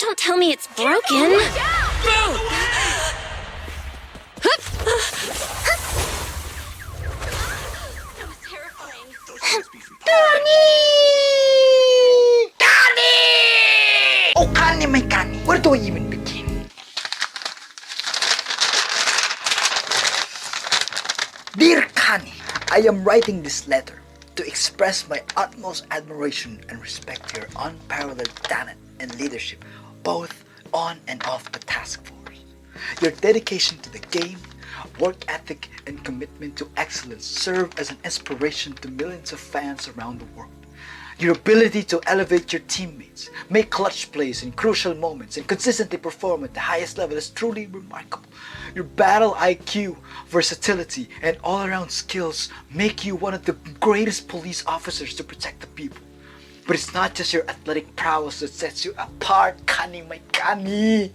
Don't tell me it's broken. Cunny! Oh, Cunny, my Cunny. Where do I even begin? Dear Cunny, I am writing this letter to express my utmost admiration and respect to your unparalleled talent and leadership, both on and off the task force. Your dedication to the game, work ethic, and commitment to excellence serve as an inspiration to millions of fans around the world. Your ability to elevate your teammates, make clutch plays in crucial moments, and consistently perform at the highest level is truly remarkable. Your battle IQ, versatility, and all-around skills make you one of the greatest police officers to protect the people. But it's not just your athletic prowess that sets you apart, Cunny, my Cunny.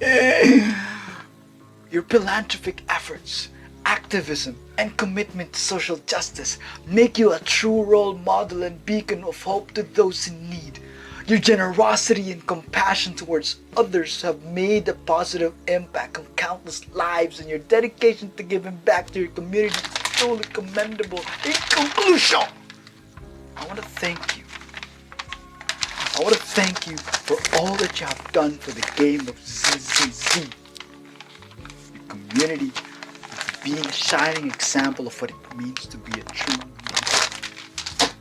Your philanthropic efforts, activism, and commitment to social justice make you a true role model and beacon of hope to those in need. Your generosity and compassion towards others have made a positive impact on countless lives, and your dedication to giving back to your community is truly commendable. In conclusion, I want to thank you. I want to thank you for all that you have done for the game of ZZZ. Your community being a shining example of what it means to be a true leader.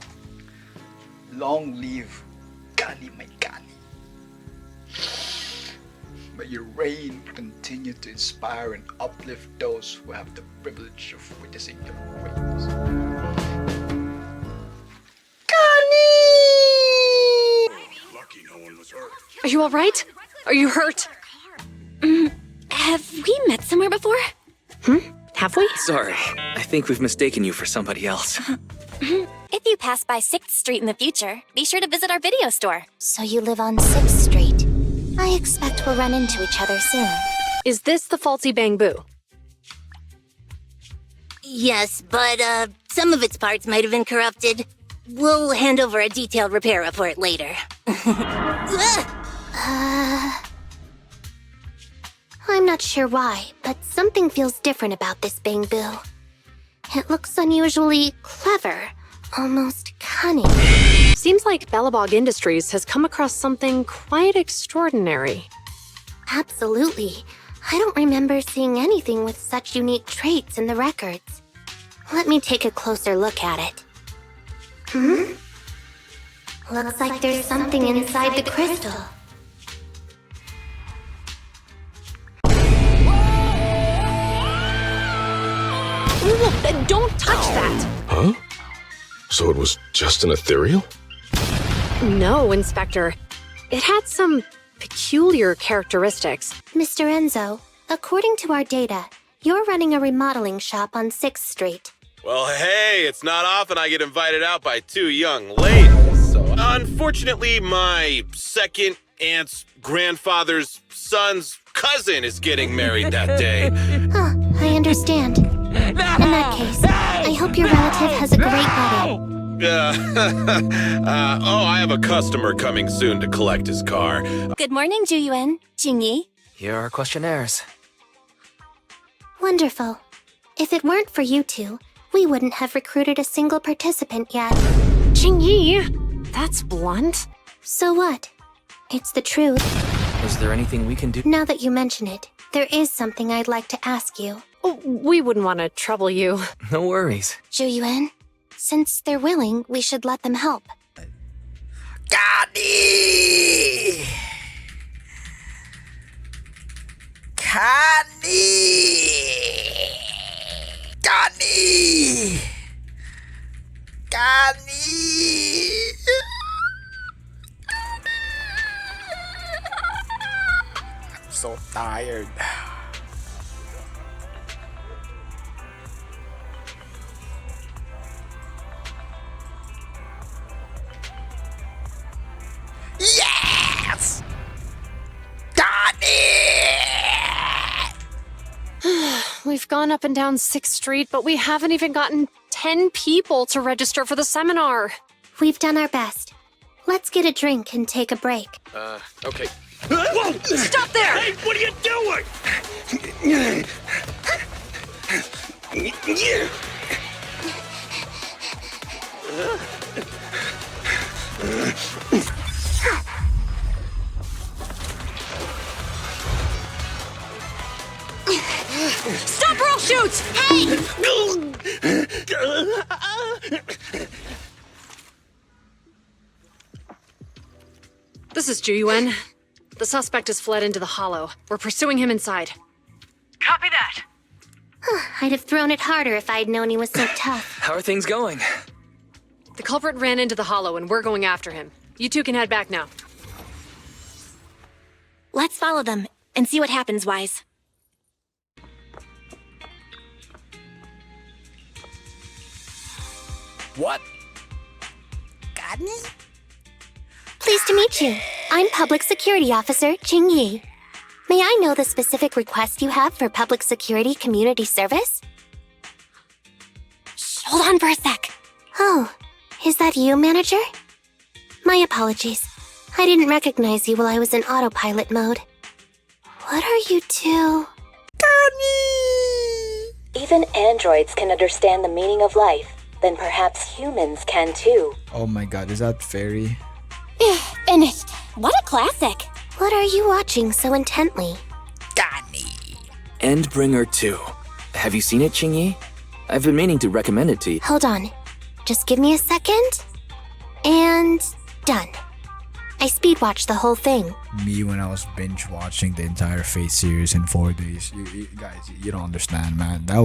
Long live Cunny, my Cunny. May your reign continue to inspire and uplift those who have the privilege of witnessing your greatness. Cunny! Lucky no one was hurt. Are you alright? Are you hurt? Have we met somewhere before? Have we? Sorry, I think we've mistaken you for somebody else. If you pass by 6th Street in the future, be sure to visit our video store. So you live on 6th Street. I expect we'll run into each other soon. Is this the faulty bamboo? Yes, but some of its parts might have been corrupted. We'll hand over a detailed repair report later. I'm not sure why, but something feels different about this bamboo. It looks unusually clever, almost cunning. Seems like Bellabog Industries has come across something quite extraordinary. Absolutely. I don't remember seeing anything with such unique traits in the records. Let me take a closer look at it. Looks like there's something inside the crystal. Don't touch that! Huh? So it was just an ethereal? No, Inspector. It had some peculiar characteristics. Mr. Enzo, according to our data, you're running a remodeling shop on 6th Street. Well, hey, it's not often I get invited out by two young ladies. So, unfortunately, my second aunt's grandfather's son's cousin is getting married that day. I understand. In that case, I hope your relative has a great wedding. I have a customer coming soon to collect his car. Good morning, Juyuan. Qingyi. Here are questionnaires. Wonderful. If it weren't for you two, we wouldn't have recruited a single participant yet. Qingyi! That's blunt. So what? It's the truth. Is there anything we can do? Now that you mention it, there is something I'd like to ask you. Oh, we wouldn't want to trouble you. No worries. Zhou, since they're willing, we should let them help. Cunny! Cunny! Cunny! Cunny! I'm so tired. Yes! Got it! We've gone up and down 6th Street, but we haven't even gotten 10 people to register for the seminar. We've done our best. Let's get a drink and take a break. Okay. Whoa! Stop there! Hey, what are you doing? Stop or I'll shoot! Hey! This is Juyuan. The suspect has fled into the hollow. We're pursuing him inside. Copy that. I'd have thrown it harder if I'd known he was so tough. How are things going? The culprit ran into the hollow and we're going after him. You two can head back now. Let's follow them and see what happens, Wise. What? Pleased to meet you. I'm Public Security Officer Qingyi. May I know the specific request you have for public security community service? Shh, hold on for a sec. Oh, is that you, Manager? My apologies. I didn't recognize you while I was in autopilot mode. What are you two? Even androids can understand the meaning of life. Then perhaps humans can too. Oh my god, is that fairy? Finished. What a classic. What are you watching so intently? Endbringer 2. Have you seen it, Qingyi? I've been meaning to recommend it to you. Hold on. Just give me a second. And done. I speed watched the whole thing. Me when I was binge watching the entire Fate series in 4 days. You guys, you don't understand, man. I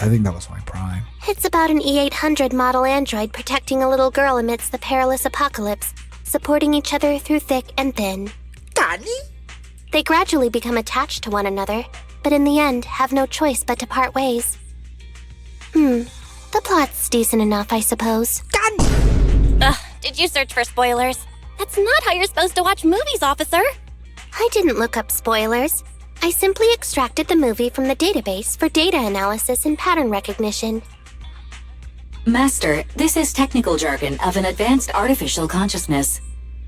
think that was my prime. It's about an E800 model android protecting a little girl amidst the perilous apocalypse, supporting each other through thick and thin. Cunny? They gradually become attached to one another, but in the end have no choice but to part ways. The plot's decent enough, I suppose. Ugh, did you search for spoilers? That's not how you're supposed to watch movies, officer. I didn't look up spoilers. I simply extracted the movie from the database for data analysis and pattern recognition. Master, this is technical jargon of an advanced artificial consciousness.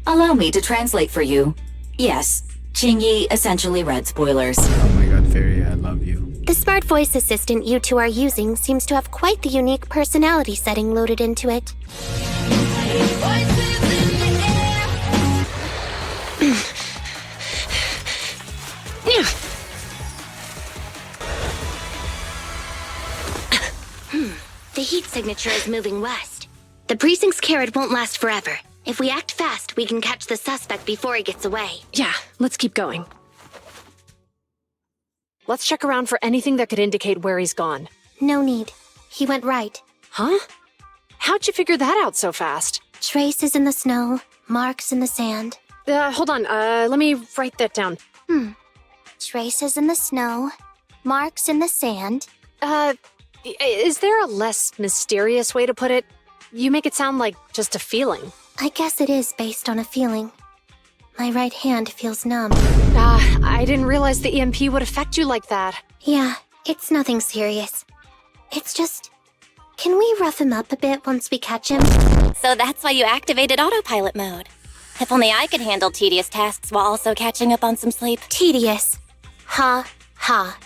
Allow me to translate for you. Yes, Qingyi essentially read spoilers. Oh my god, fairy, I love you. The smart voice assistant you two are using seems to have quite the unique personality setting loaded into it. The heat signature is moving west. The precinct's carrot won't last forever. If we act fast, we can catch the suspect before he gets away. Yeah, let's keep going. Let's check around for anything that could indicate where he's gone. No need. He went right. Huh? How'd you figure that out so fast? Traces in the snow, marks in the sand. Hold on, let me write that down. Traces in the snow, marks in the sand. Is there a less mysterious way to put it? You make it sound like just a feeling. I guess it is based on a feeling. My right hand feels numb. I didn't realize the EMP would affect you like that. Yeah, it's nothing serious. It's just... Can we rough him up a bit once we catch him? So that's why you activated autopilot mode. If only I could handle tedious tasks while also catching up on some sleep. Tedious. Ha, ha.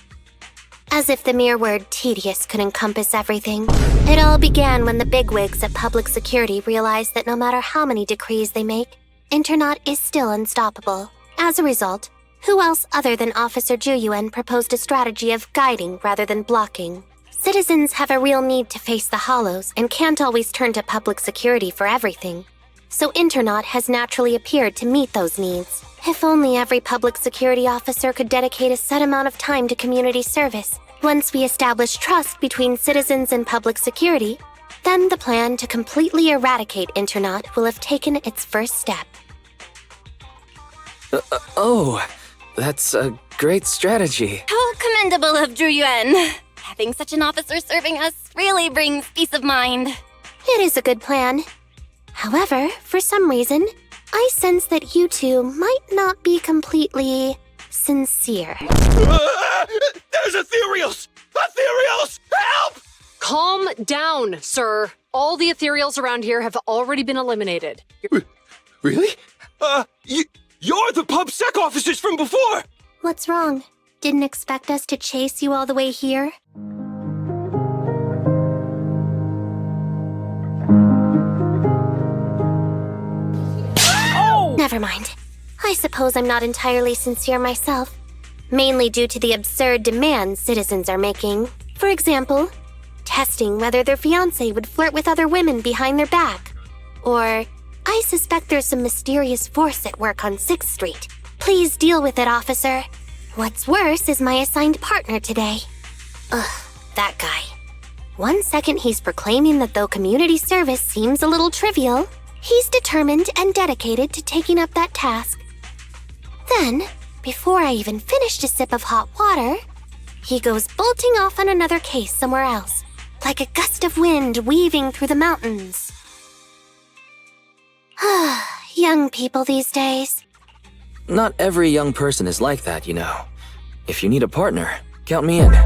As if the mere word tedious could encompass everything. It all began when the bigwigs at public security realized that no matter how many decrees they make, Internaut is still unstoppable. As a result, who else other than Officer Juyuan proposed a strategy of guiding rather than blocking? Citizens have a real need to face the hollows and can't always turn to public security for everything. So Internaut has naturally appeared to meet those needs. If only every public security officer could dedicate a set amount of time to community service. Once we establish trust between citizens and public security, then the plan to completely eradicate Internaut will have taken its first step. That's a great strategy. How commendable of Juyuan. Having such an officer serving us really brings peace of mind. It is a good plan. However, for some reason, I sense that you two might not be completely sincere. There's ethereals! Ethereals! Help! Calm down, sir. All the ethereals around here have already been eliminated. Really? You're the pub sec officers from before! What's wrong? Didn't expect us to chase you all the way here? Oh! Never mind. I suppose I'm not entirely sincere myself. Mainly due to the absurd demands citizens are making. For example, testing whether their fiancé would flirt with other women behind their back. Or, I suspect there's some mysterious force at work on 6th Street. Please deal with it, officer. What's worse is my assigned partner today. Ugh, that guy. One second he's proclaiming that though community service seems a little trivial, he's determined and dedicated to taking up that task. Then, before I even finished a sip of hot water, he goes bolting off on another case somewhere else, like a gust of wind weaving through the mountains. Young people these days. Not every young person is like that, you know. If you need a partner, count me in. Go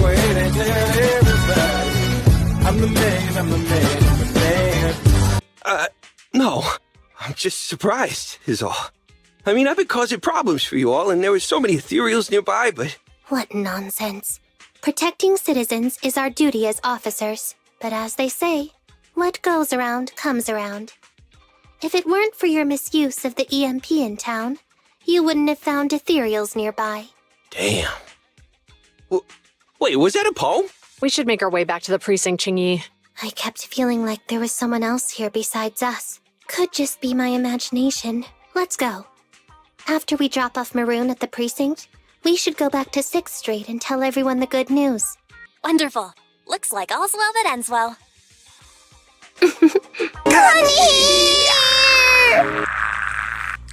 ahead and tell everybody. I'm the man, I'm the man, I'm the man. No. I'm just surprised, is all. I mean, I've been causing problems for you all, and there were so many ethereals nearby, but... What nonsense. Protecting citizens is our duty as officers. But as they say, what goes around comes around. If it weren't for your misuse of the EMP in town, you wouldn't have found ethereals nearby. Damn. Wait, was that a poem? We should make our way back to the precinct, Qingyi. I kept feeling like there was someone else here besides us. Could just be my imagination. Let's go. After we drop off Maroon at the precinct, we should go back to 6th Street and tell everyone the good news. Wonderful. Looks like all's well that ends well.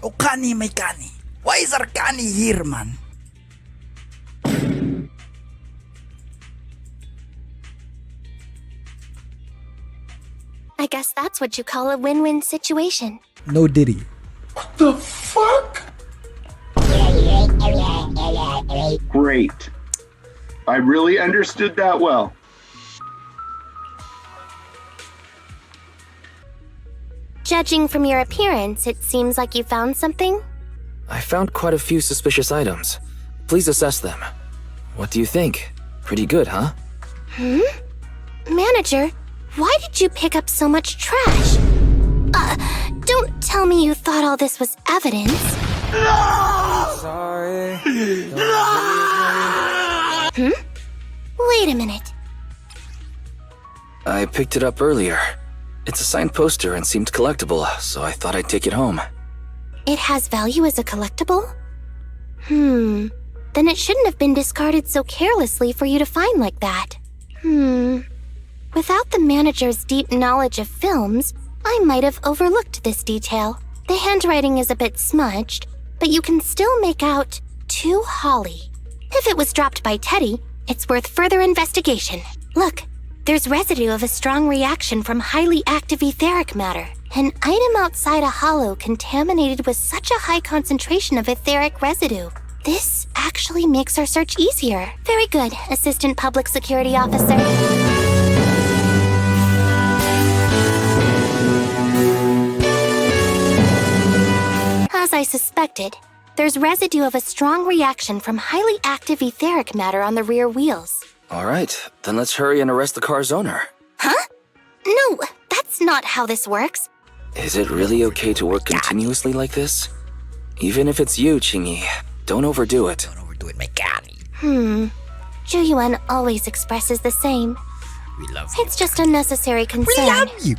Oh, Cunny, my Cunny. Why is our Cunny here, man? I guess that's what you call a win-win situation. No Diddy. The fuck? Great. I really understood that well. Judging from your appearance, it seems like you found something? I found quite a few suspicious items. Please assess them. What do you think? Pretty good, huh? Manager, why did you pick up so much trash? Don't tell me you thought all this was evidence. Sorry. Wait a minute. I picked it up earlier. It's a signed poster and seemed collectible, so I thought I'd take it home. It has value as a collectible? Then it shouldn't have been discarded so carelessly for you to find like that. Without the manager's deep knowledge of films, I might have overlooked this detail. The handwriting is a bit smudged, but you can still make out "To Holly." If it was dropped by Teddy, it's worth further investigation. Look, there's residue of a strong reaction from highly active etheric matter. An item outside a hollow contaminated with such a high concentration of etheric residue. This actually makes our search easier. Very good, Assistant Public Security Officer. As I suspected, there's residue of a strong reaction from highly active etheric matter on the rear wheels. All right, then let's hurry and arrest the car's owner. Huh? No, that's not how this works. Is it really okay to work continuously like this? Even if it's you, Qingyi, don't overdo it. Don't overdo it, my Cunny. Zhu always expresses the same. We love you. It's just unnecessary concern. We love you.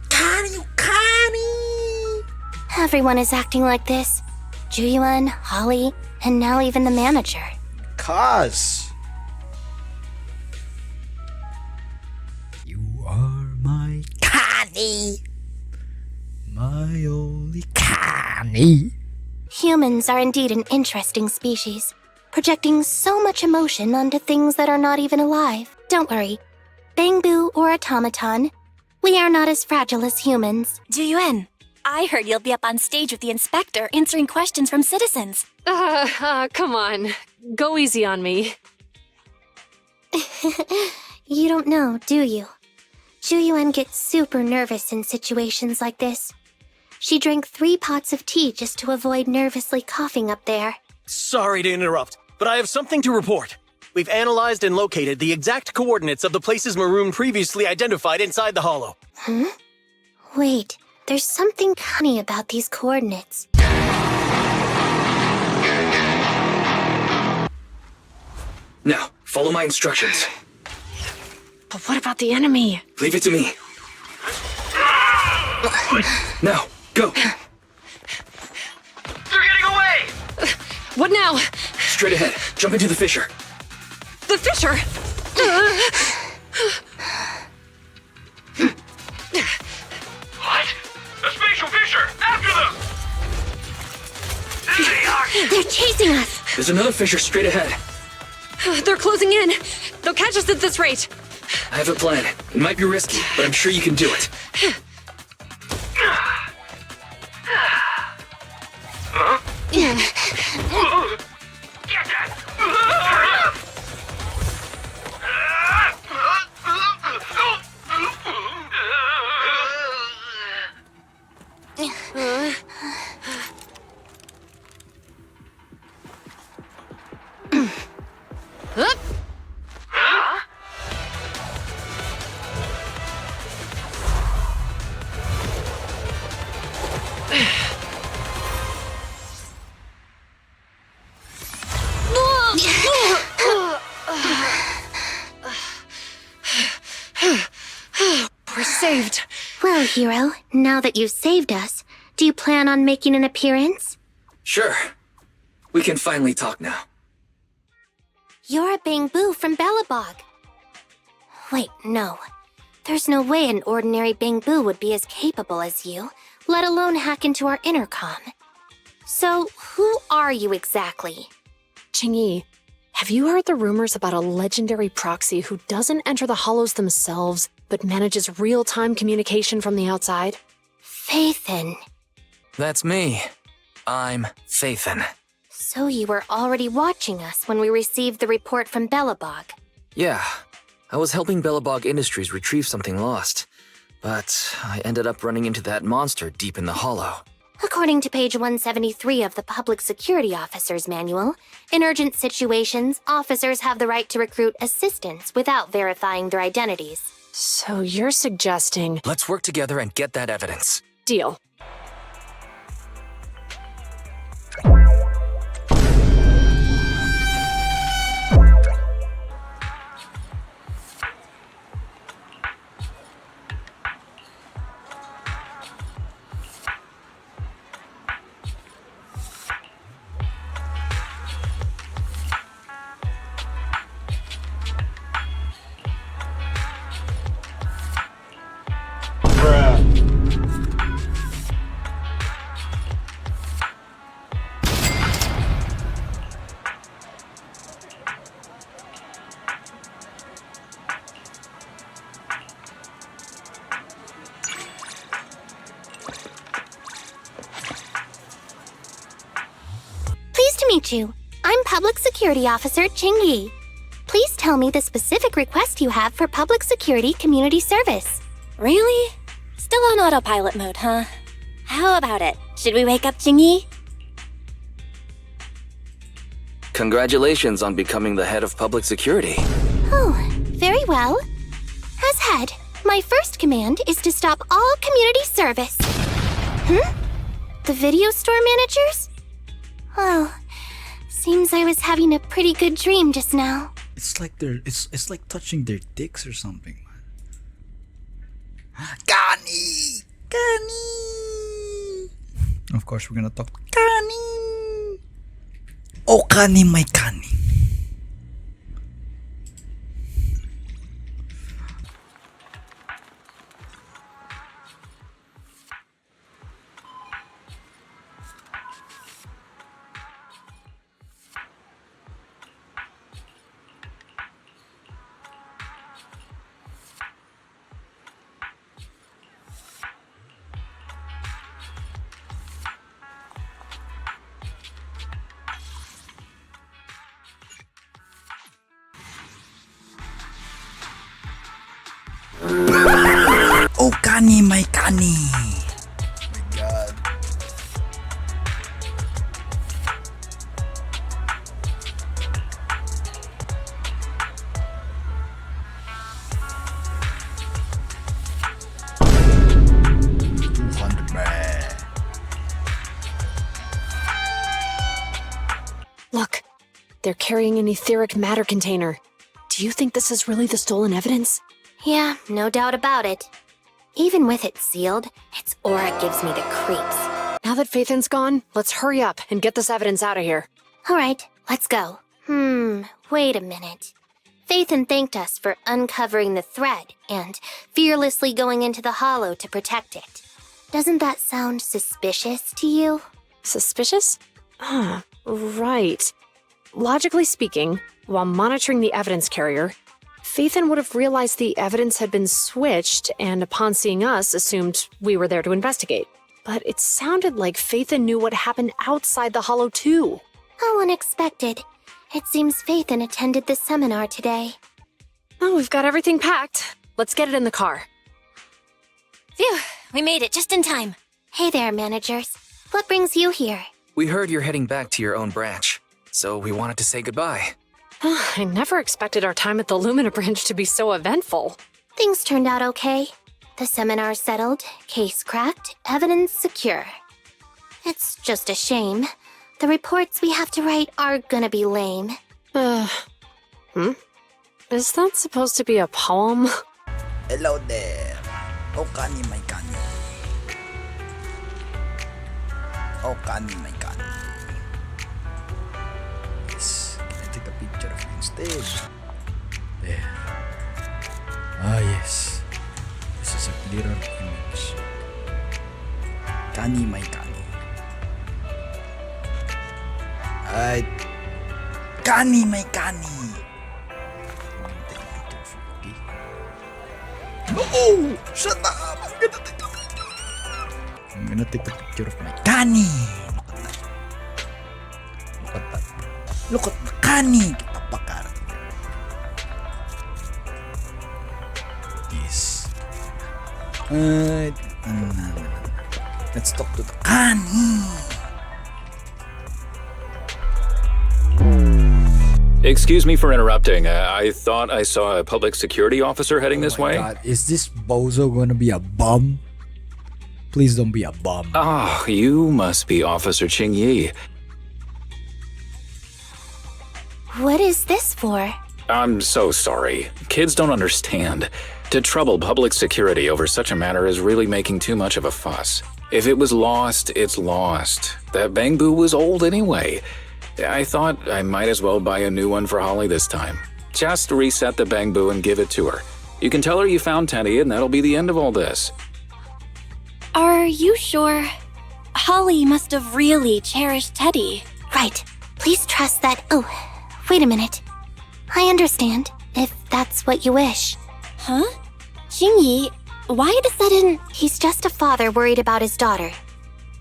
Cunny, Cunny. Everyone is acting like this. Zhu, Holly, and now even the manager. Cuz you are my Cunny. My only Cunny. Humans are indeed an interesting species, projecting so much emotion onto things that are not even alive. Don't worry. Bangbu or automaton, we are not as fragile as humans. Zhu, I heard you'll be up on stage with the inspector answering questions from citizens. Come on. Go easy on me. You don't know, do you? Zhu gets super nervous in situations like this. She drank 3 pots of tea just to avoid nervously coughing up there. Sorry to interrupt, but I have something to report. We've analyzed and located the exact coordinates of the places Maroon previously identified inside the hollow. Hmm? Wait, there's something funny about these coordinates. Now, follow my instructions. But what about the enemy? Leave it to me. Now, go. They're getting away! What now? Straight ahead. Jump into the fissure. The fissure! What? A spatial fissure! After them! There they are! They're chasing us! There's another fissure straight ahead. They're closing in. They'll catch us at this rate. I have a plan. It might be risky, but I'm sure you can do it. Huh? Get that! Hurry up! Up. Huh? We're saved. Well, hero, now that you've saved us, do you plan on making an appearance? Sure. We can finally talk now. You're a Bangbu from Bellabog. Wait, no. There's no way an ordinary Bangbu would be as capable as you, let alone hack into our intercom. So, who are you exactly? Qingyi, have you heard the rumors about a legendary proxy who doesn't enter the hollows themselves, but manages real-time communication from the outside? Phaethon. That's me. I'm Phaethon. So you were already watching us when we received the report from Bellabog. Yeah. I was helping Bellabog Industries retrieve something lost. But I ended up running into that monster deep in the hollow. According to page 173 of the Public Security Officer's Manual, in urgent situations, officers have the right to recruit assistants without verifying their identities. So you're suggesting... Let's work together and get that evidence. Deal. Pleased to meet you. I'm Public Security Officer Qingyi. Please tell me the specific request you have for Public Security Community Service. Really? Still on autopilot mode, huh? How about it? Should we wake up Qingyi? Congratulations on becoming the head of public security. Oh, very well. As head, my first command is to stop all community service. The video store managers? Oh, seems I was having a pretty good dream just now. It's like it's like touching their dicks or something. Cunny! Cunny! Of course, we're gonna talk to Cunny. Oh, Cunny, my Cunny. Oh, Cunny, my Cunny. Oh my god. They're carrying an etheric matter container. Do you think this is really the stolen evidence? Yeah, no doubt about it. Even with it sealed, its aura gives me the creeps. Now that Phaethan's gone, let's hurry up and get this evidence out of here. All right, let's go. Wait a minute. Phaethan thanked us for uncovering the thread and fearlessly going into the hollow to protect it. Doesn't that sound suspicious to you? Suspicious? Right. Logically speaking, while monitoring the evidence carrier, Phaethan would have realized the evidence had been switched and upon seeing us assumed we were there to investigate. But it sounded like Phaethan knew what happened outside the hollow too. How unexpected. It seems Phaethan attended the seminar today. Oh, we've got everything packed. Let's get it in the car. Phew, we made it just in time. Hey there, managers. What brings you here? We heard you're heading back to your own branch, so we wanted to say goodbye. I never expected our time at the Lumina branch to be so eventful. Things turned out okay. The seminar settled, case cracked, evidence secure. It's just a shame. The reports we have to write are gonna be lame. Is that supposed to be a poem? Hello there. Oh, Cunny, my Cunny. Oh, Cunny, my Cunny. Yes, can I take a picture of you instead? There. Ah, yes. This is a clearer image. Cunny, my Cunny. Alright. Cunny, my Cunny. No! Shut up! I'm gonna take a picture of my Cunny! Look at that. Look at the Cunny! Kitapakar. Yes. Let's talk to the Cunny! Excuse me for interrupting. I thought I saw a public security officer heading this way. God, is this bozo gonna be a bum? Please don't be a bum. Oh, you must be Officer Qingyi. What is this for? I'm so sorry. Kids don't understand. To trouble public security over such a matter is really making too much of a fuss. If it was lost, it's lost. That Bangbu was old anyway. I thought I might as well buy a new one for Holly this time. Just reset the Bangbu and give it to her. You can tell her you found Teddy and that'll be the end of all this. Are you sure? Holly must have really cherished Teddy. Right. Please trust that. Oh, wait a minute. I understand, if that's what you wish. Huh? Qingyi, why the sudden... He's just a father worried about his daughter.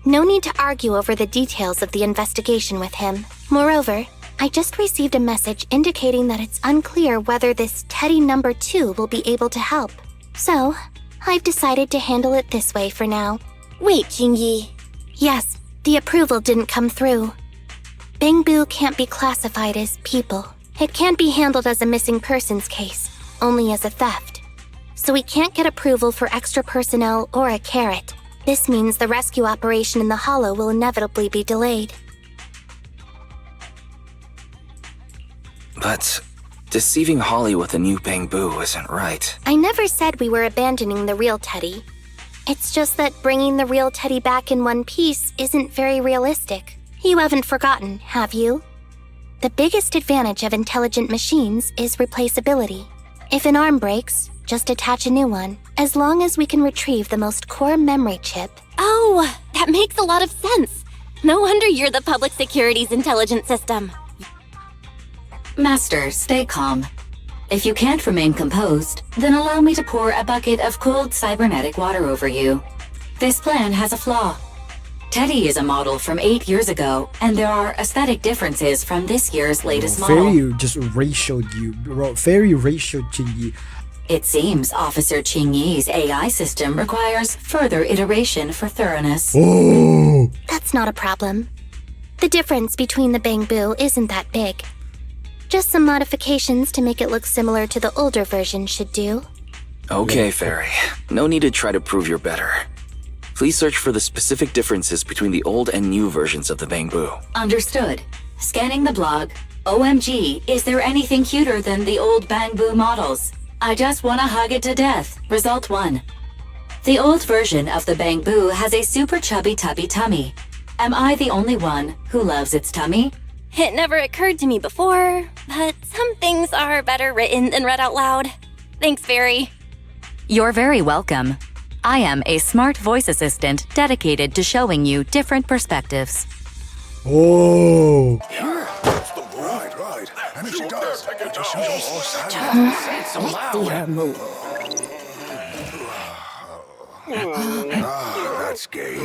No need to argue over the details of the investigation with him. Moreover, I just received a message indicating that it's unclear whether this Teddy number 2 will be able to help. So, I've decided to handle it this way for now. Wait, Qingyi. Yes, the approval didn't come through. Bangbu can't be classified as people. It can't be handled as a missing persons case, only as a theft. So we can't get approval for extra personnel or a carrot. This means the rescue operation in the Hollow will inevitably be delayed. But deceiving Holly with a new Bangbu isn't right. I never said we were abandoning the real Teddy. It's just that bringing the real Teddy back in one piece isn't very realistic. You haven't forgotten, have you? The biggest advantage of intelligent machines is replaceability. If an arm breaks, just attach a new one, as long as we can retrieve the most core memory chip. Oh, that makes a lot of sense. No wonder you're the public security's intelligent system. Master, stay calm. If you can't remain composed, then allow me to pour a bucket of cooled cybernetic water over you. This plan has a flaw. Teddy is a model from 8 years ago, and there are aesthetic differences from this year's latest model. Fairy just ratioed you, bro. Fairy ratioed Qingyi. It seems Officer Qingyi's AI system requires further iteration for thoroughness. Oh! That's not a problem. The difference between the Bangbu isn't that big. Just some modifications to make it look similar to the older version should do. Okay, Fairy. No need to try to prove you're better. Please search for the specific differences between the old and new versions of the Bangbu. Understood. Scanning the blog. OMG, is there anything cuter than the old Bangbu models? I just wanna hug it to death. Result 1. The old version of the Bangbu has a super chubby tubby tummy. Am I the only one who loves its tummy? It never occurred to me before, but some things are better written than read out loud. Thanks, Fairy. You're very welcome. I am a smart voice assistant dedicated to showing you different perspectives. Oh. Right. And if she does, it just shows So loud. That's gay.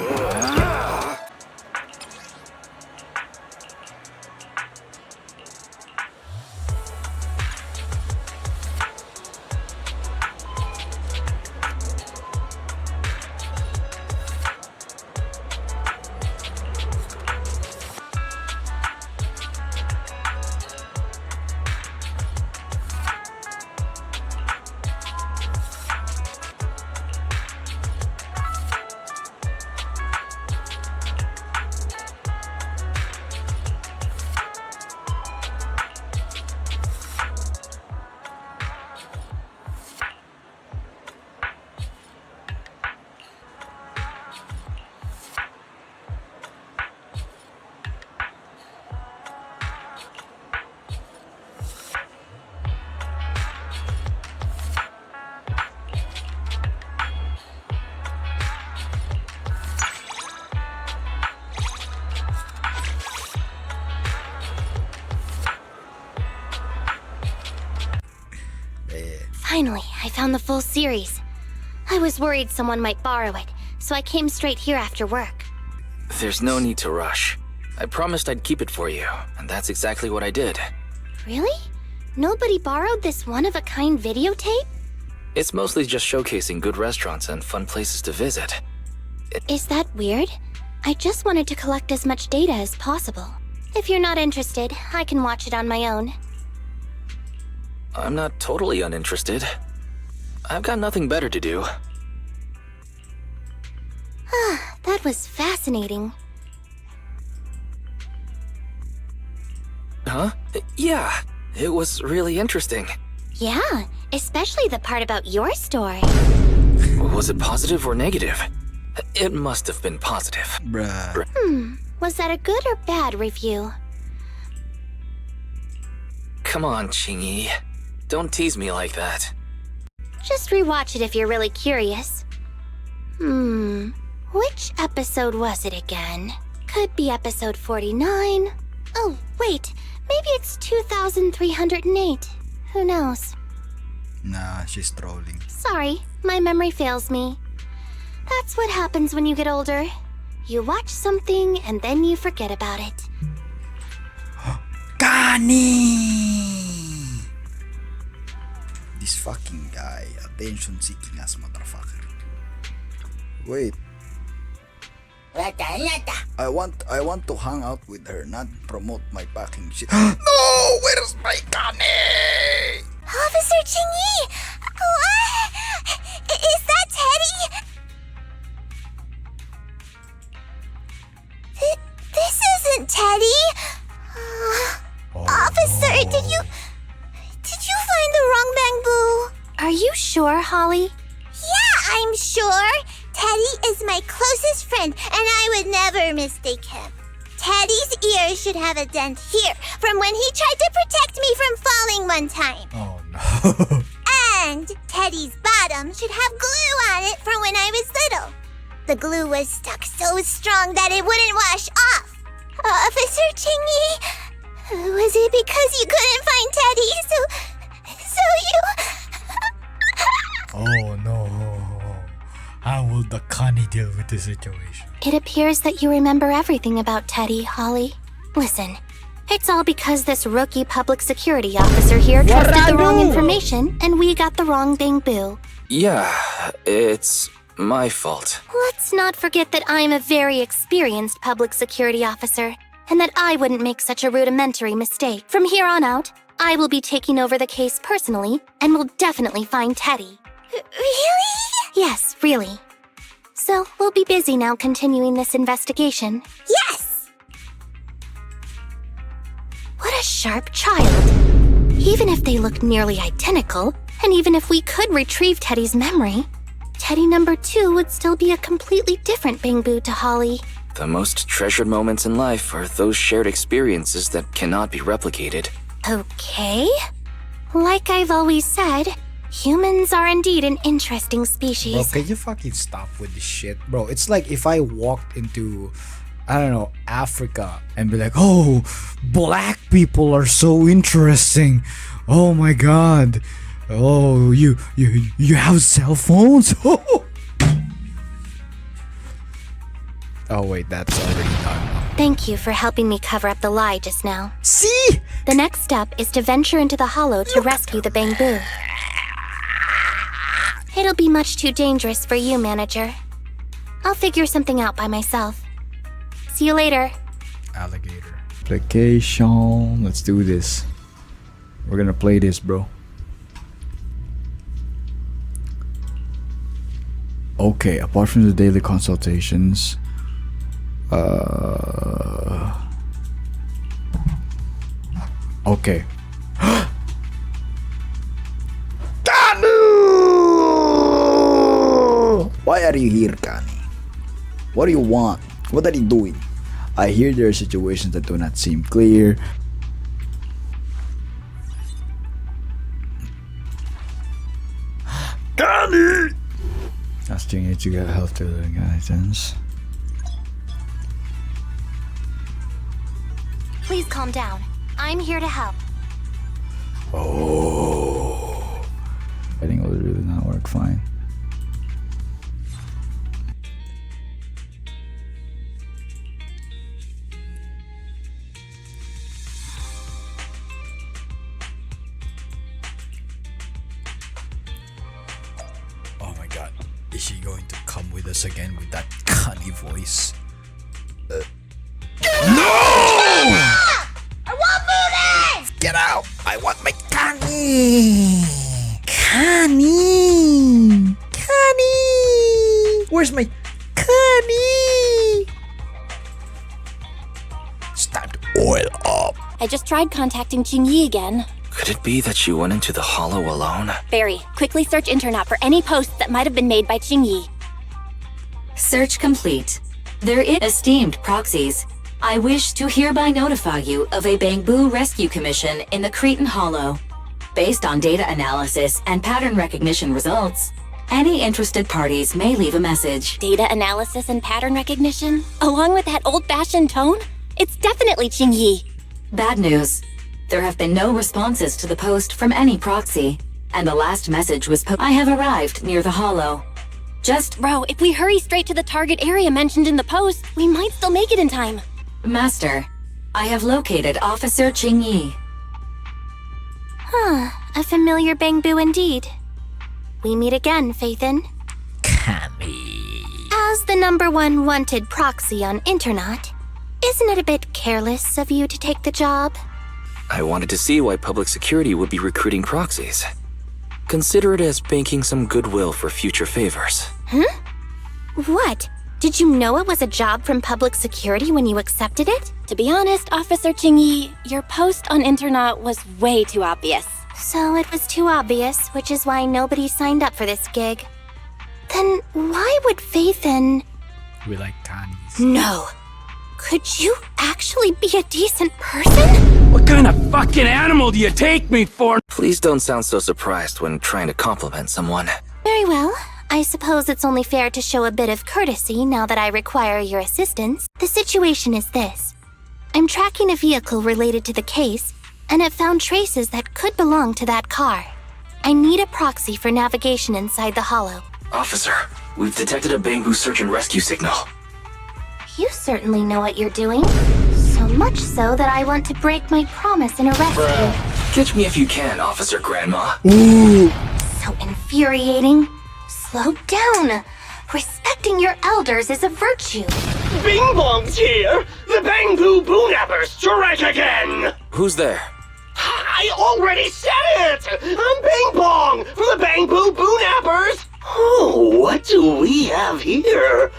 Finally, I found the full series. I was worried someone might borrow it, so I came straight here after work. There's no need to rush. I promised I'd keep it for you, and that's exactly what I did. Really? Nobody borrowed this one-of-a-kind videotape? It's mostly just showcasing good restaurants and fun places to visit. Is that weird? I just wanted to collect as much data as possible. If you're not interested, I can watch it on my own. I'm not totally uninterested. I've got nothing better to do. That was fascinating. Huh? Yeah, it was really interesting. Yeah, especially the part about your story. Was it positive or negative? It must have been positive. Bruh. Was that a good or bad review? Come on, Qingyi. Don't tease me like that. Just rewatch it if you're really curious. Which episode was it again? Could be episode 49. Oh, wait. Maybe it's 2308. Who knows? Nah, she's trolling. Sorry, my memory fails me. That's what happens when you get older. You watch something and then you forget about it. Cunny! This fucking guy, attention-seeking ass motherfucker. Wait. I want to hang out with her, not promote my packing shit. No! Where's my Cunny? Officer Qingyi! What? Is that Teddy? This isn't Teddy. Officer, did you find the wrong Bangbu? Are you sure, Holly? Yeah, I'm sure. Teddy is my closest friend, and I would never mistake him. Teddy's ear should have a dent here from when he tried to protect me from falling one time. Oh no. And Teddy's bottom should have glue on it from when I was little. The glue was stuck so strong that it wouldn't wash off. Officer Qingyi, was it because you couldn't find Teddy, so you... Oh no. How will the Cunny deal with the situation? It appears that you remember everything about Teddy, Holly. Listen, it's all because this rookie public security officer here trusted the wrong information and we got the wrong Bangbu. Yeah, it's my fault. Let's not forget that I'm a very experienced public security officer and that I wouldn't make such a rudimentary mistake. From here on out, I will be taking over the case personally and will definitely find Teddy. Really? Yes, really. So, we'll be busy now continuing this investigation. Yes! What a sharp child. Even if they look nearly identical, and even if we could retrieve Teddy's memory, Teddy number 2 would still be a completely different Bangbu to Holly. The most treasured moments in life are those shared experiences that cannot be replicated. Okay. Like I've always said, humans are indeed an interesting species. Bro, can you fucking stop with this shit? Bro, it's like if I walked into, I don't know, Africa and be like, oh, black people are so interesting. Oh my god. Oh, you have cell phones? Oh wait, that's already done. Thank you for helping me cover up the lie just now. See? The next step is to venture into the hollow to rescue the Bangbu. It'll be much too dangerous for you, manager. I'll figure something out by myself. See you later. Alligator. Application. Let's do this. We're gonna play this, bro. Okay, apart from the daily consultations, okay. Why are you here, Cunny? What do you want? What are you doing? I hear there are situations that do not seem clear. Cunny! Asking you to get health to the guidance. Please calm down. I'm here to help. Oh. I think it will really not work fine. Oh my god. Is she going to come with us again with that cunny voice? No! I want booty! Get out! I want my Cunny! Cunny! Cunny! Where's my Cunny? It's time to oil up. I just tried contacting Qingyi again. Could it be that she went into the hollow alone? Barry, quickly search internet for any posts that might have been made by Qingyi. Search complete. There is esteemed proxies. I wish to hereby notify you of a Bangbu rescue commission in the Cretan Hollow. Based on data analysis and pattern recognition results, any interested parties may leave a message. Data analysis and pattern recognition? Along with that old-fashioned tone? It's definitely Qingyi. Bad news. There have been no responses to the post from any proxy, and the last message was I have arrived near the hollow. Bro, if we hurry straight to the target area mentioned in the post, we might still make it in time. Master, I have located Officer Qingyi. A familiar Bangbu indeed. We meet again, Faithin. As the #1 wanted proxy on internet, isn't it a bit careless of you to take the job? I wanted to see why public security would be recruiting proxies. Consider it as banking some goodwill for future favors. Huh? What? Did you know it was a job from public security when you accepted it? To be honest, Officer Qingyi, your post on internet was way too obvious. So it was too obvious, which is why nobody signed up for this gig. Then why would Faithin... We like Connies. No. Could you actually be a decent person? What kind of fucking animal do you take me for? Please don't sound so surprised when trying to compliment someone. Very well. I suppose it's only fair to show a bit of courtesy now that I require your assistance. The situation is this. I'm tracking a vehicle related to the case, and have found traces that could belong to that car. I need a proxy for navigation inside the hollow. Officer, we've detected a Bangbu search and rescue signal. You certainly know what you're doing. So much so that I want to break my promise and arrest you. Catch me if you can, Officer Grandma. So infuriating. Slow down. Respecting your elders is a virtue. Bing Bong's here! The Bangbu Boonappers strike again! Who's there? I already said it! I'm Bing Bong from the Bangbu Boonappers! Oh, what do we have here?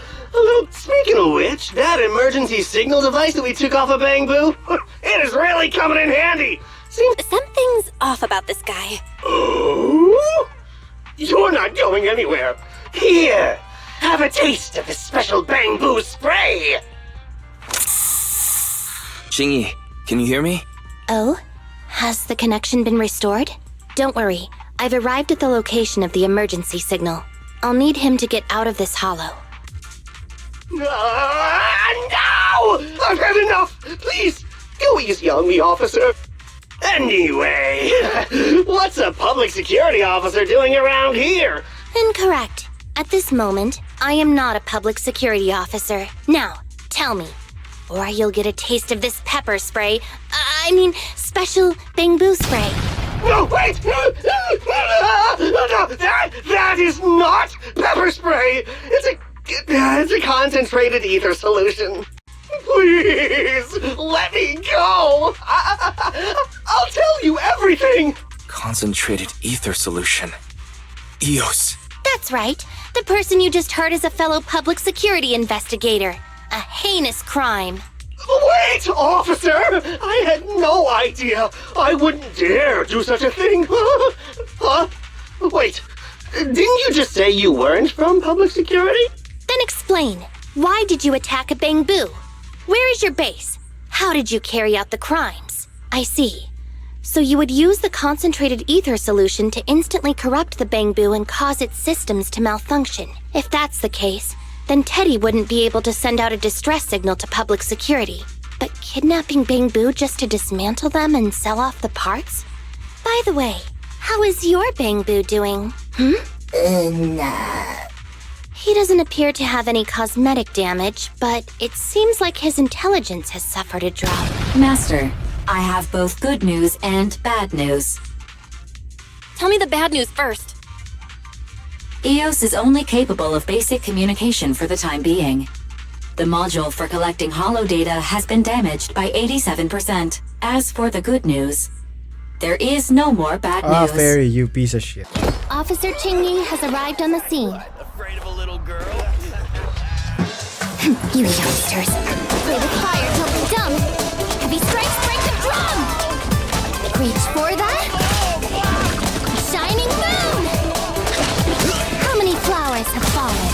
Speaking of which, that emergency signal device that we took off of Bangbu, it is really coming in handy. Something's off about this guy. Oh? You're not going anywhere. Here, have a taste of this special Bangbu spray. Qingyi, can you hear me? Oh? Has the connection been restored? Don't worry, I've arrived at the location of the emergency signal. I'll need him to get out of this hollow. No! I've had enough! Please, go easy on me, officer. Anyway, what's a public security officer doing around here? Incorrect. At this moment, I am not a public security officer. Now, tell me, or you'll get a taste of this pepper spray. Special Bangbu spray. No, wait! That is not pepper spray! It's a concentrated ether solution. Please, let me go! I'll tell you everything! Concentrated ether solution. EOS. That's right. The person you just heard is a fellow public security investigator. A heinous crime. Wait, officer! I had no idea. I wouldn't dare do such a thing. Huh? Wait, didn't you just say you weren't from public security? Then explain. Why did you attack a Bangbu? Where is your base? How did you carry out the crimes? I see. So you would use the concentrated ether solution to instantly corrupt the Bangbu and cause its systems to malfunction. If that's the case, then Teddy wouldn't be able to send out a distress signal to public security. But kidnapping Bangbu just to dismantle them and sell off the parts? By the way, how is your Bangbu doing? He doesn't appear to have any cosmetic damage, but it seems like his intelligence has suffered a drop. Master, I have both good news and bad news. Tell me the bad news first. EOS is only capable of basic communication for the time being. The module for collecting holo data has been damaged by 87%. As for the good news, there is no more bad news. Fairy, you piece of shit. Officer Qingyi has arrived on the scene. Afraid of a little girl? You youngsters. Play with fire till we're dumb. Heavy strikes break the drum! Reach for the shining moon! How many flowers have fallen?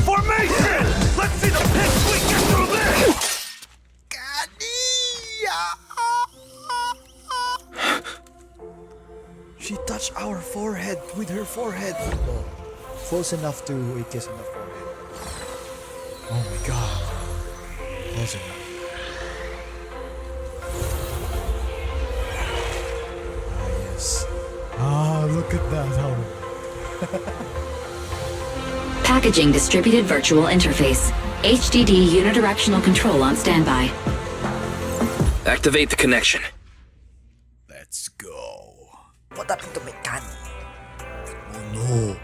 Formation! Let's see the pits we get through this! She touched our forehead with her forehead. Oh, close enough to a kiss on the forehead. Oh my god. Close enough. Ah, yes. Ah, look at that. Packaging distributed virtual interface. HDD unidirectional control on standby. Activate the connection. Let's go. What happened to my Cunny? Oh no.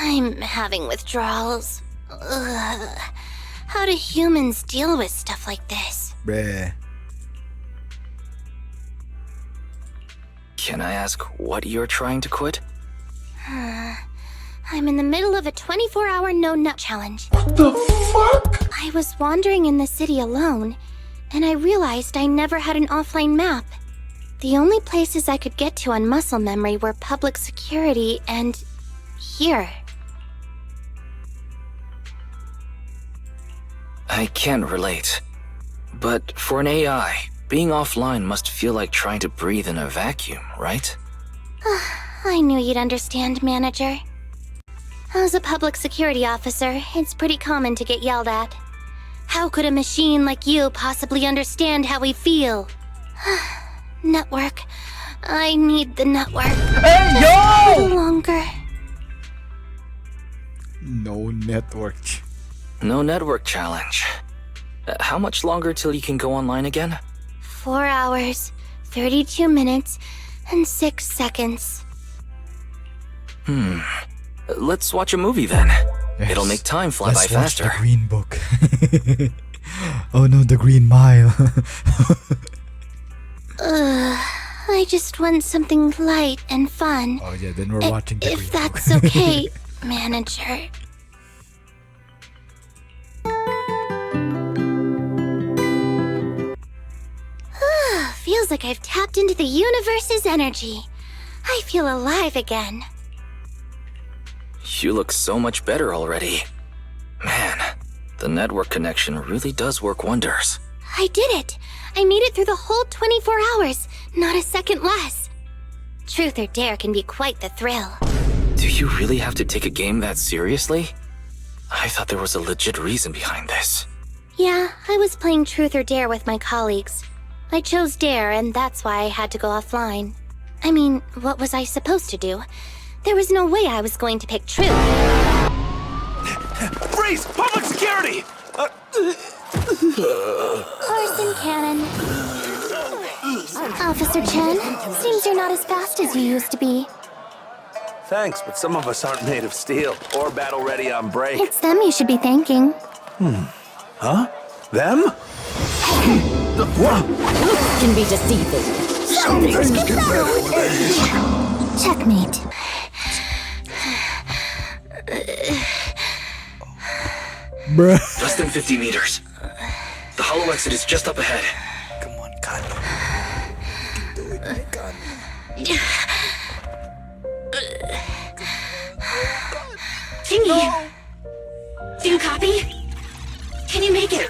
I'm having withdrawals. Ugh. How do humans deal with stuff like this? Bruh. Can I ask what you're trying to quit? I'm in the middle of a 24-hour no-nut challenge. What the fuck? I was wandering in the city alone, and I realized I never had an offline map. The only places I could get to on muscle memory were public security and here. I can't relate. But for an AI, being offline must feel like trying to breathe in a vacuum, right? I knew you'd understand, manager. As a public security officer, it's pretty common to get yelled at. How could a machine like you possibly understand how we feel? Network. I need the network. Hey, A yo! little longer. No network. No network challenge. How much longer till you can go online again? 4 hours, 32 minutes, and 6 seconds. Let's watch a movie then. It'll make time fly Let's by watch faster. the Green Book. Oh no, the Green Mile. I just want something light and fun. Oh yeah, then we're watching the Green If Book. that's okay, manager. Feels like I've tapped into the universe's energy. I feel alive again. You look so much better already. Man, the network connection really does work wonders. I did it! I made it through the whole 24 hours, not a second less. Truth or dare can be quite the thrill. Do you really have to take a game that seriously? I thought there was a legit reason behind this. Yeah, I was playing Truth or Dare with my colleagues. I chose Dare, and that's why I had to go offline. I mean, what was I supposed to do? There was no way I was going to pick Truth. Freeze! Public security! Horse and cannon. Officer Chen, seems you're not as fast as you used to be. Thanks, but some of us aren't made of steel or battle ready on break. It's them you should be thanking. Huh? Them? Can be deceiving. Something's getting better with age. Checkmate. Bruh. Less than 50 meters. The hollow exit is just up ahead. Come on, Cunny. You can do it, my Cunny. Qingyi! Do you copy? Can you make it?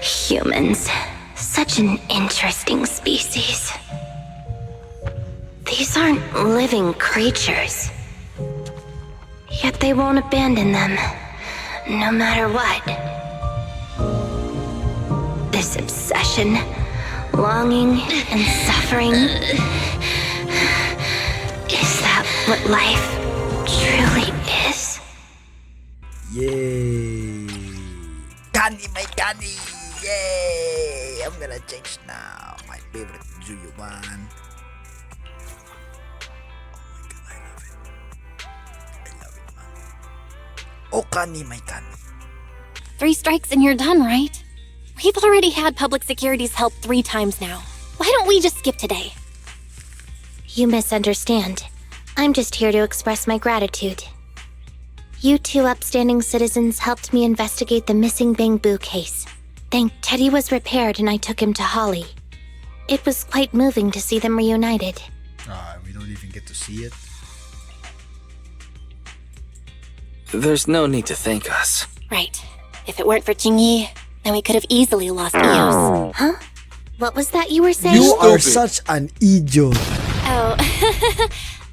Humans. Such an interesting species. These aren't living creatures. Yet they won't abandon them, no matter what. This obsession, longing, and suffering. Is that what life truly is? Yay. Cunny, my Cunny! Yay! I'm gonna change now. My favorite Juyuan. Oh, Cunny, my Cunny. 3 strikes and you're done, right? We've already had public security's help 3 times now. Why don't we just skip today? You misunderstand. I'm just here to express my gratitude. You 2 upstanding citizens helped me investigate the missing Bangbu case. Thank Teddy was repaired and I took him to Holly. It was quite moving to see them reunited. We don't even get to see it. There's no need to thank us. Right. If it weren't for Qingyi, then we could have easily lost Eos. Huh? What was that you were saying? You are such an idiot. Oh,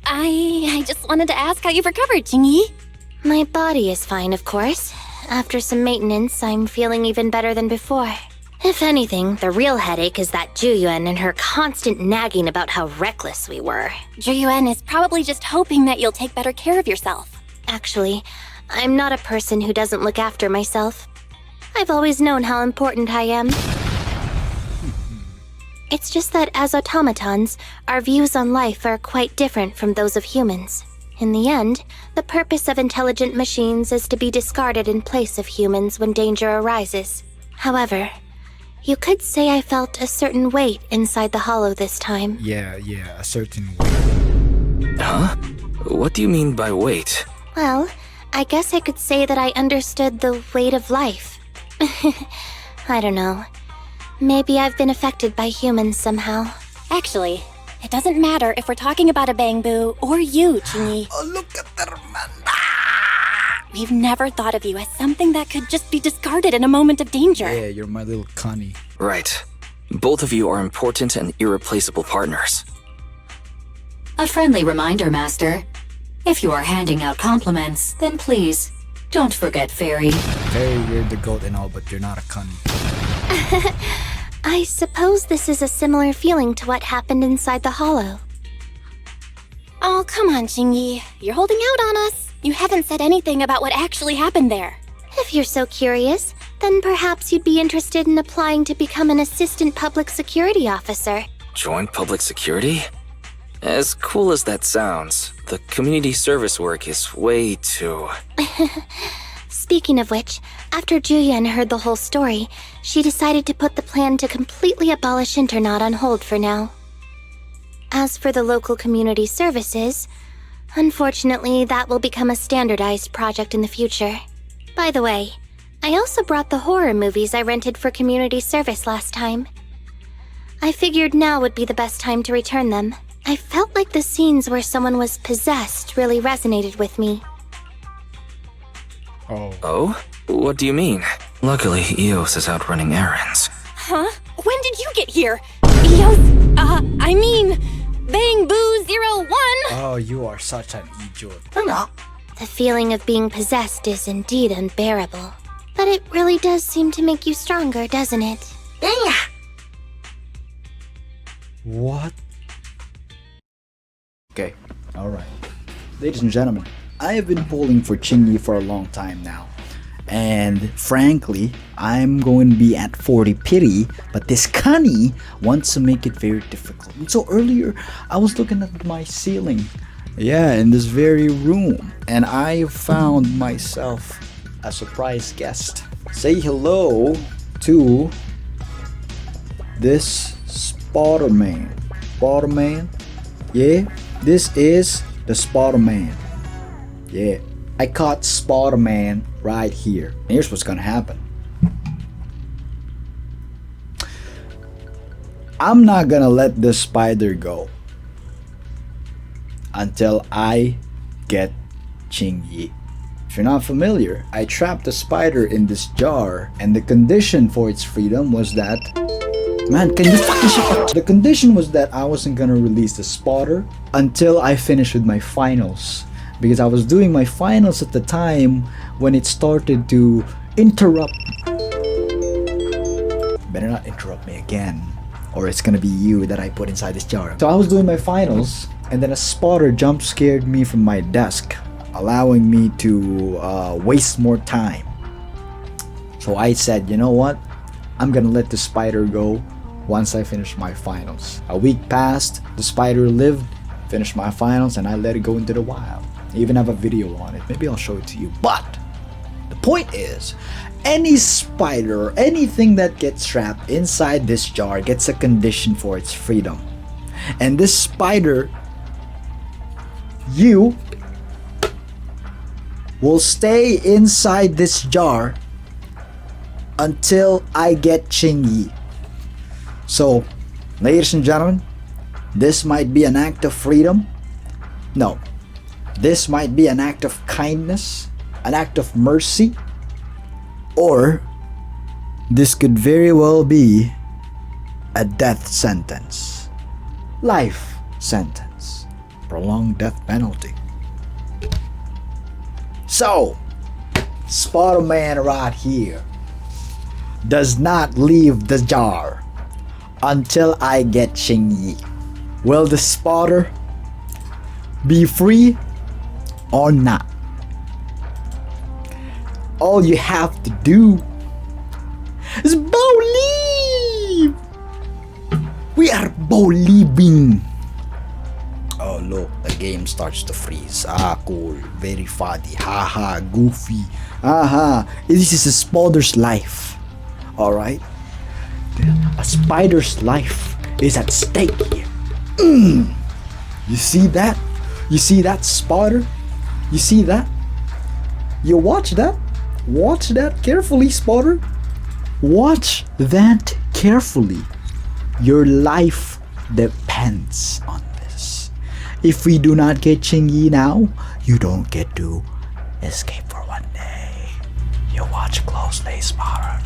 I just wanted to ask how you've recovered, Qingyi. My body is fine, of course. After some maintenance, I'm feeling even better than before. If anything, the real headache is that Juyuan and her constant nagging about how reckless we were. Juyuan is probably just hoping that you'll take better care of yourself. Actually, I'm not a person who doesn't look after myself. I've always known how important I am. It's just that as automatons, our views on life are quite different from those of humans. In the end, the purpose of intelligent machines is to be discarded in place of humans when danger arises. However, you could say I felt a certain weight inside the hollow this time. Yeah, a certain weight. Huh? What do you mean by weight? Well, I guess I could say that I understood the weight of life. I don't know. Maybe I've been affected by humans somehow. Actually, it doesn't matter if we're talking about a Bangbu or you, Qingyi. Oh, look at that man. We've never thought of you as something that could just be discarded in a moment of danger. Yeah, you're my little Cunny. Right. Both of you are important and irreplaceable partners. A friendly reminder, Master. If you are handing out compliments, then please, don't forget Fairy. Fairy, you're the goat and all, but you're not a Cunny. I suppose this is a similar feeling to what happened inside the hollow. Oh, come on, Qingyi. You're holding out on us. You haven't said anything about what actually happened there. If you're so curious, then perhaps you'd be interested in applying to become an assistant public security officer. Join public security? As cool as that sounds, the the community service work is way too... Speaking of which, after Juyen heard the whole story, she decided to put the plan to completely abolish Internat on hold for now. As for the local community services, unfortunately, that will become a standardized project in the future. By the way, I also brought the horror movies I rented for community service last time. I figured now would be the best time to return them. I felt like the scenes where someone was possessed really resonated with me. Oh? What do you mean? Luckily, Eos is out running errands. Huh? When did you get here? Eos, I mean, Bang Boo 01! Oh, you are such an idiot. The feeling of being possessed is indeed unbearable. But it really does seem to make you stronger, doesn't it? What? Okay, alright. Ladies and gentlemen, I have been polling for Qingyi for a long time now. And frankly, I'm going to be at 40 pity, but this Cunny wants to make it very difficult. And so earlier, I was looking at my ceiling. Yeah, in this very room. And I found myself a surprise guest. Say hello to this Spider-Man. Spider-Man? Yeah, this is the Spider-Man. Yeah, I caught Spider-Man right here. And here's what's gonna happen. I'm not gonna let this spider go until I get Qingyi. If you're not familiar, I trapped the spider in this jar, and the condition for its freedom was that... Man, can you fucking shut up? The condition was that I wasn't gonna release the spider until I finished with my finals. Because I was doing my finals at the time when it started to interrupt. Better not interrupt me again, or it's gonna be you that I put inside this jar. So I was doing my finals, and then a spotter jump scared me from my desk, allowing me to waste more time. So I said, you know what? I'm gonna let the spider go once I finish my finals. A week passed, the spider lived, finished my finals, and I let it go into the wild. I even have a video on it. Maybe I'll show it to you. But the point is, any spider, anything that gets trapped inside this jar gets a condition for its freedom. And this spider, you will stay inside this jar until I get Qingyi. So, ladies and gentlemen, this might be an act of freedom. No. This might be an act of kindness, an act of mercy, or this could very well be a death sentence. Life sentence. Prolonged death penalty. So, Spider-Man right here does not leave the jar until I get Qingyi. Will the spotter be free or not? All you have to do is believe. We are believing. Oh look, the game starts to freeze. Ah, cool, very funny. Haha, goofy. Aha, this is a spider's life. Alright? A spider's life is at stake here. You see that? You see that, spider? You see that? You watch that? Watch that carefully, spider. Watch that carefully. Your life depends on this. If we do not get Qingyi now, you don't get to escape for one day. You watch closely, spotter.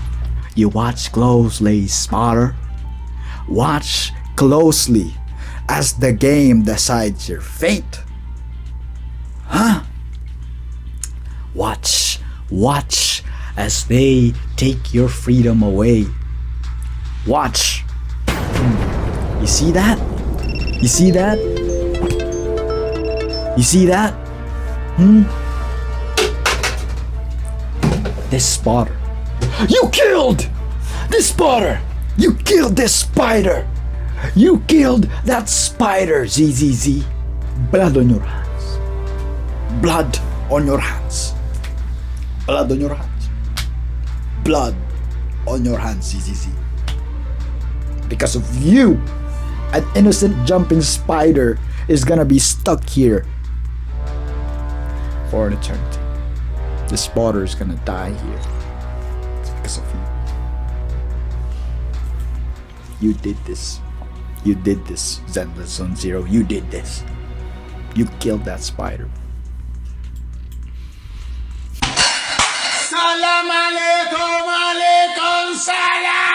You watch closely, spotter. Watch closely as the game decides your fate. Huh? Watch as they take your freedom away. Watch. You see that? You see that? You see that? This spotter. You killed this spotter! You killed this spider! You killed that spider, ZZZ. Blood on your hands. blood on your hands. Blood on your hands. Blood on your hands, ZZZ. Because of you, an innocent jumping spider is gonna be stuck here for an eternity. This spotter is gonna die here. It's because of you. You did this. You did this, Zenless Zone Zero. You did this. You killed that spider. Salam alaikum, alaikum salam.